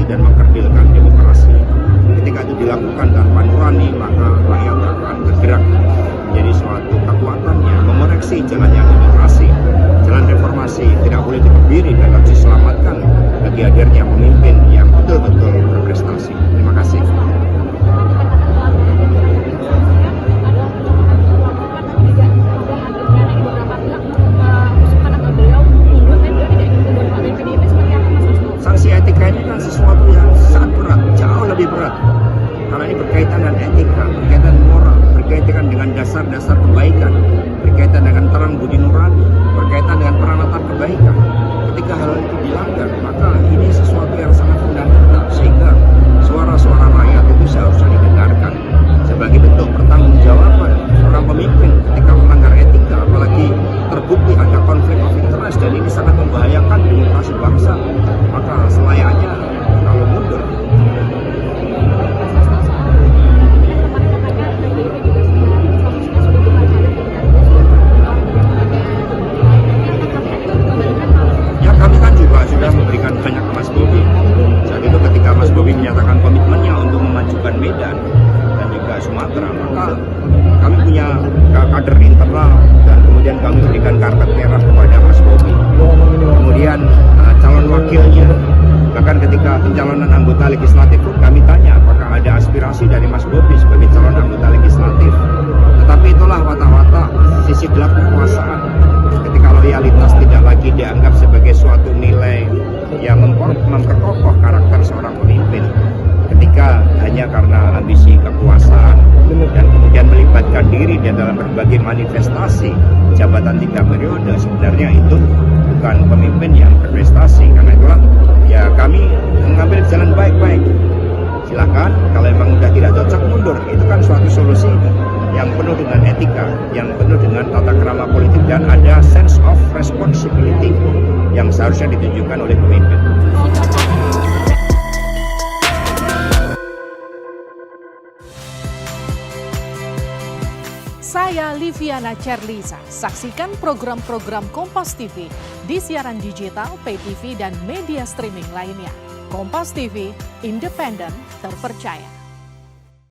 dan mengkerdilkan demokrasi. Ketika itu dilakukan tanpa nurani, maka rakyat akan bergerak menjadi suatu kekuatan yang memoreksi jalannya demokrasi. Jalan reformasi tidak boleh dikebiri dan harus diselamatkan bagi hadirnya pemimpin yang betul-betul berprestasi. Terima kasih. Sanksi etika ini kan sesuatu yang sangat berat, jauh lebih berat. Karena ini berkaitan dengan etika, berkaitan dengan moral, berkaitan dengan dasar-dasar kebaikan, berkaitan dengan terang budi nurani, berkaitan dengan peranatan kebaikan. Ketika hal itu dilanggar, maka ini sesuatu yang sangat fundamental, sehingga suara-suara rakyat itu seharusnya didengarkan sebagai bentuk pertanggungjawaban seorang pemimpin ketika melanggar etika, apalagi terbukti ada konflik of interest dan ini sangat membahayakan demokrasi bangsa, maka selayaknya kalau mundur. Ya, kami kan juga sudah memberikan banyak ke Mas Bobi. Saat itu ketika Mas Bobi menyatakan komitmennya untuk memajukan Medan dan juga Sumatera, maka kami punya kader internal dan kemudian kami berikan karpet merah kepada Mas Bobi. Kemudian calon wakilnya, bahkan ketika pencalonan anggota legislatif pun kami tanya apakah ada aspirasi dari Mas Bobi sebagai calon anggota legislatif. Tetapi itulah watak-watak sisi gelap kekuasaan. Ketika loyalitas tidak lagi dianggap sebagai suatu nilai yang memperkokoh karakter seorang pemimpin, ketika hanya karena ambisi kekuasaan dan kemudian melibatkan diri di dalam berbagai manifestasi jabatan 3 periode, sebenarnya itu bukan pemimpin yang berprestasi. Karena itulah ya kami mengambil jalan baik-baik. Silakan, kalau memang sudah tidak cocok mundur, itu kan suatu solusi yang penuh dengan etika, yang penuh dengan tata krama politik dan ada sense of responsibility yang seharusnya ditunjukkan oleh pemimpin. Saya Liviana Cerlisa. Saksikan program-program Kompas TV di siaran digital, pay TV, dan media streaming lainnya. Kompas TV, independen, terpercaya.